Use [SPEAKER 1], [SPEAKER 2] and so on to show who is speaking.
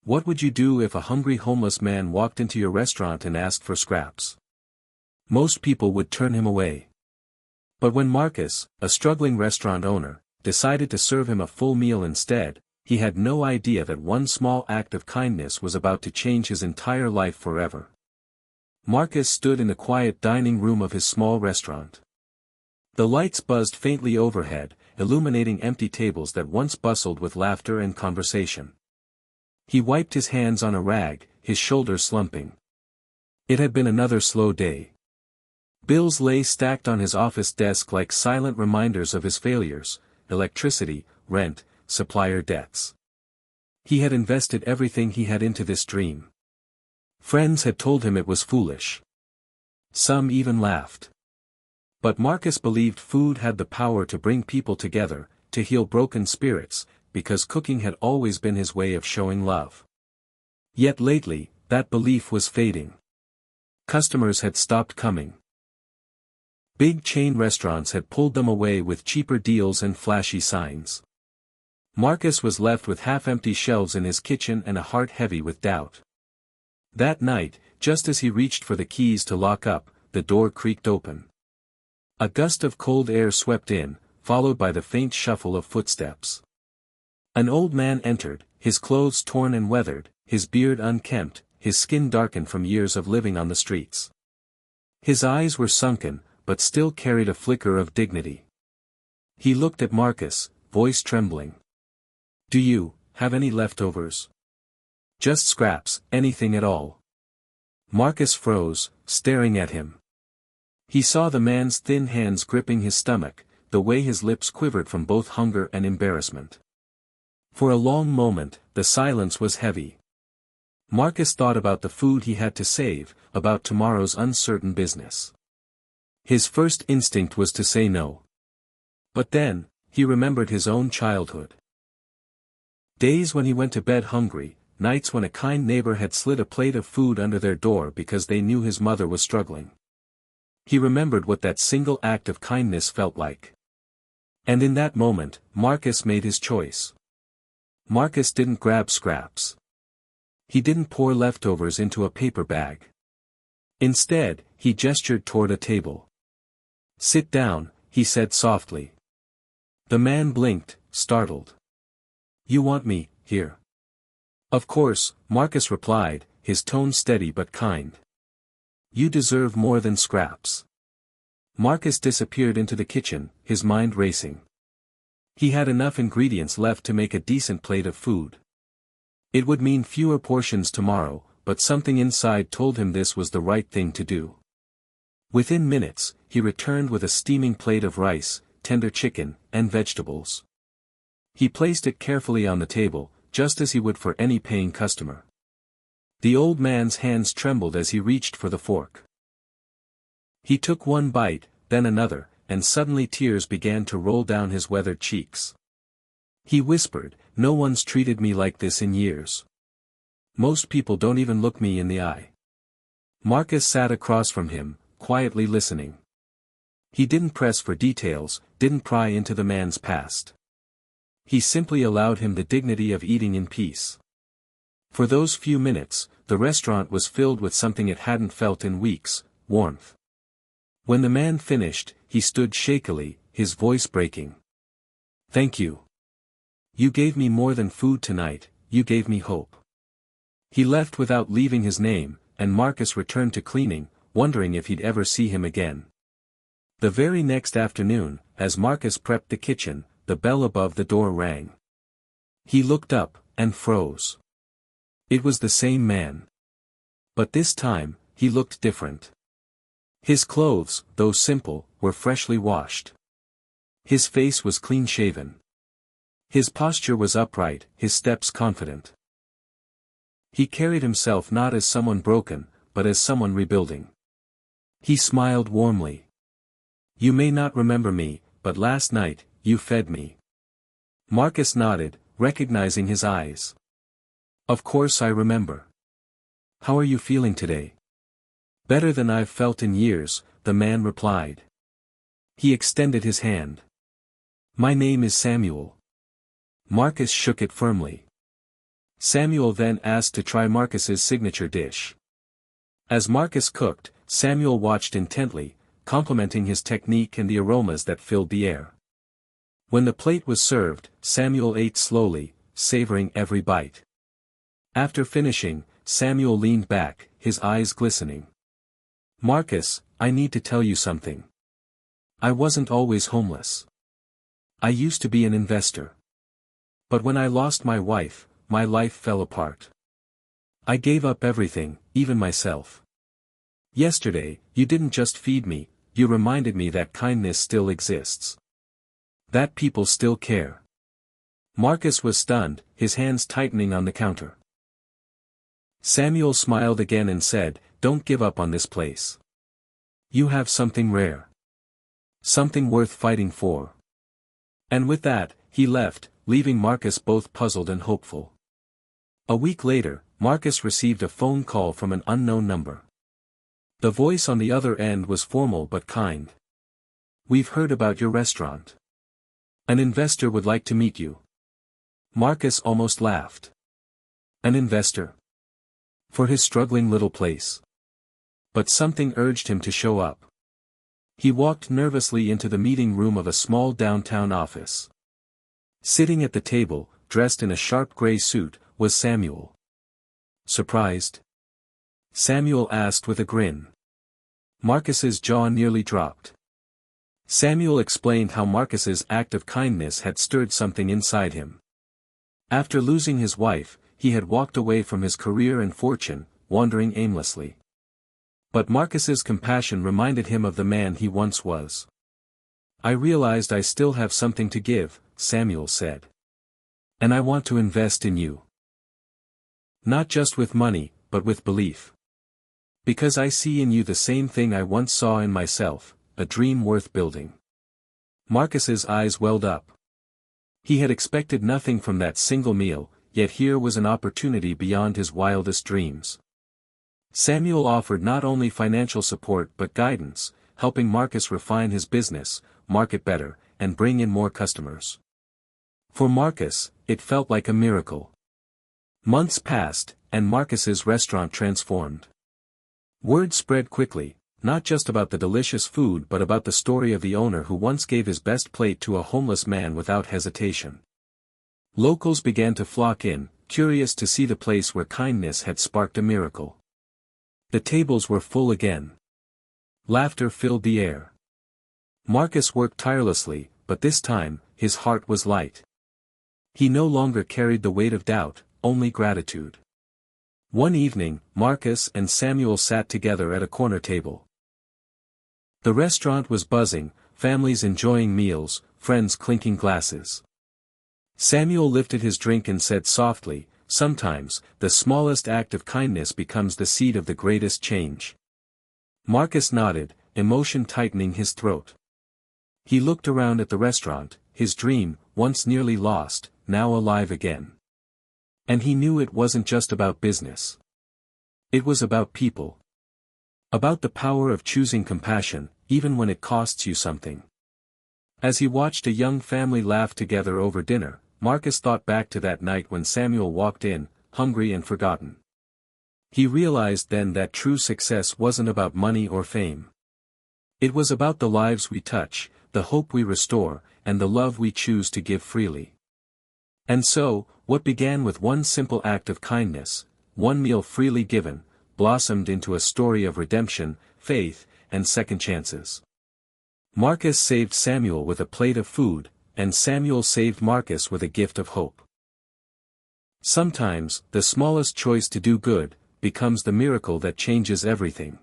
[SPEAKER 1] What would you do if a hungry homeless man walked into your restaurant and asked for scraps? Most people would turn him away. But when Marcus, a struggling restaurant owner, decided to serve him a full meal instead, he had no idea that one small act of kindness was about to change his entire life forever. Marcus stood in the quiet dining room of his small restaurant. The lights buzzed faintly overhead, illuminating empty tables that once bustled with laughter and conversation. He wiped his hands on a rag, his shoulders slumping. It had been another slow day. Bills lay stacked on his office desk like silent reminders of his failures: electricity, rent, supplier debts. He had invested everything he had into this dream. Friends had told him it was foolish. Some even laughed. But Marcus believed food had the power to bring people together, to heal broken spirits, because cooking had always been his way of showing love. Yet lately, that belief was fading. Customers had stopped coming. Big chain restaurants had pulled them away with cheaper deals and flashy signs. Marcus was left with half-empty shelves in his kitchen and a heart heavy with doubt. That night, just as he reached for the keys to lock up, the door creaked open. A gust of cold air swept in, followed by the faint shuffle of footsteps. An old man entered, his clothes torn and weathered, his beard unkempt, his skin darkened from years of living on the streets. His eyes were sunken, but still carried a flicker of dignity. He looked at Marcus, voice trembling. "Do you have any leftovers?" "Just scraps, anything at all." Marcus froze, staring at him. He saw the man's thin hands gripping his stomach, the way his lips quivered from both hunger and embarrassment. For a long moment, the silence was heavy. Marcus thought about the food he had to save, about tomorrow's uncertain business. His first instinct was to say no. But then, he remembered his own childhood. Days when he went to bed hungry, nights when a kind neighbor had slid a plate of food under their door because they knew his mother was struggling. He remembered what that single act of kindness felt like. And in that moment, Marcus made his choice. Marcus didn't grab scraps. He didn't pour leftovers into a paper bag. Instead, he gestured toward a table. "Sit down," he said softly. The man blinked, startled. "You want me, here?" "Of course," Marcus replied, his tone steady but kind. "You deserve more than scraps." Marcus disappeared into the kitchen, his mind racing. He had enough ingredients left to make a decent plate of food. It would mean fewer portions tomorrow, but something inside told him this was the right thing to do. Within minutes, he returned with a steaming plate of rice, tender chicken, and vegetables. He placed it carefully on the table, just as he would for any paying customer. The old man's hands trembled as he reached for the fork. He took one bite, then another, and suddenly tears began to roll down his weathered cheeks. He whispered, "No one's treated me like this in years. Most people don't even look me in the eye." Marcus sat across from him, quietly listening. He didn't press for details, didn't pry into the man's past. He simply allowed him the dignity of eating in peace. For those few minutes, the restaurant was filled with something it hadn't felt in weeks: warmth. When the man finished, he stood shakily, his voice breaking. "Thank you. You gave me more than food tonight, you gave me hope." He left without leaving his name, and Marcus returned to cleaning, wondering if he'd ever see him again. The very next afternoon, as Marcus prepped the kitchen, the bell above the door rang. He looked up, and froze. It was the same man. But this time, he looked different. His clothes, though simple, were freshly washed. His face was clean-shaven. His posture was upright, his steps confident. He carried himself not as someone broken, but as someone rebuilding. He smiled warmly. "You may not remember me, but last night, you fed me." Marcus nodded, recognizing his eyes. "Of course I remember. How are you feeling today?" "Better than I've felt in years," the man replied. He extended his hand. "My name is Samuel." Marcus shook it firmly. Samuel then asked to try Marcus's signature dish. As Marcus cooked, Samuel watched intently, complimenting his technique and the aromas that filled the air. When the plate was served, Samuel ate slowly, savoring every bite. After finishing, Samuel leaned back, his eyes glistening. "Marcus, I need to tell you something. I wasn't always homeless. I used to be an investor. But when I lost my wife, my life fell apart. I gave up everything, even myself. Yesterday, you didn't just feed me, you reminded me that kindness still exists. That people still care." Marcus was stunned, his hands tightening on the counter. Samuel smiled again and said, "Don't give up on this place. You have something rare. Something worth fighting for." And with that, he left, leaving Marcus both puzzled and hopeful. A week later, Marcus received a phone call from an unknown number. The voice on the other end was formal but kind. "We've heard about your restaurant. An investor would like to meet you." Marcus almost laughed. An investor? For his struggling little place. But something urged him to show up. He walked nervously into the meeting room of a small downtown office. Sitting at the table, dressed in a sharp gray suit, was Samuel. "Surprised?" Samuel asked with a grin. Marcus's jaw nearly dropped. Samuel explained how Marcus's act of kindness had stirred something inside him. After losing his wife, he had walked away from his career and fortune, wandering aimlessly. But Marcus's compassion reminded him of the man he once was. "I realized I still have something to give," Samuel said. "And I want to invest in you. Not just with money, but with belief. Because I see in you the same thing I once saw in myself, a dream worth building." Marcus's eyes welled up. He had expected nothing from that single meal, yet here was an opportunity beyond his wildest dreams. Samuel offered not only financial support but guidance, helping Marcus refine his business, market better, and bring in more customers. For Marcus, it felt like a miracle. Months passed, and Marcus's restaurant transformed. Word spread quickly, not just about the delicious food but about the story of the owner who once gave his best plate to a homeless man without hesitation. Locals began to flock in, curious to see the place where kindness had sparked a miracle. The tables were full again. Laughter filled the air. Marcus worked tirelessly, but this time, his heart was light. He no longer carried the weight of doubt, only gratitude. One evening, Marcus and Samuel sat together at a corner table. The restaurant was buzzing, families enjoying meals, friends clinking glasses. Samuel lifted his drink and said softly, "Sometimes, the smallest act of kindness becomes the seed of the greatest change." Marcus nodded, emotion tightening his throat. He looked around at the restaurant, his dream, once nearly lost, now alive again. And he knew it wasn't just about business. It was about people. About the power of choosing compassion, even when it costs you something. As he watched a young family laugh together over dinner, Marcus thought back to that night when Samuel walked in, hungry and forgotten. He realized then that true success wasn't about money or fame. It was about the lives we touch, the hope we restore, and the love we choose to give freely. And so, what began with one simple act of kindness, one meal freely given, blossomed into a story of redemption, faith, and second chances. Marcus saved Samuel with a plate of food, and Samuel saved Marcus with a gift of hope. Sometimes, the smallest choice to do good becomes the miracle that changes everything.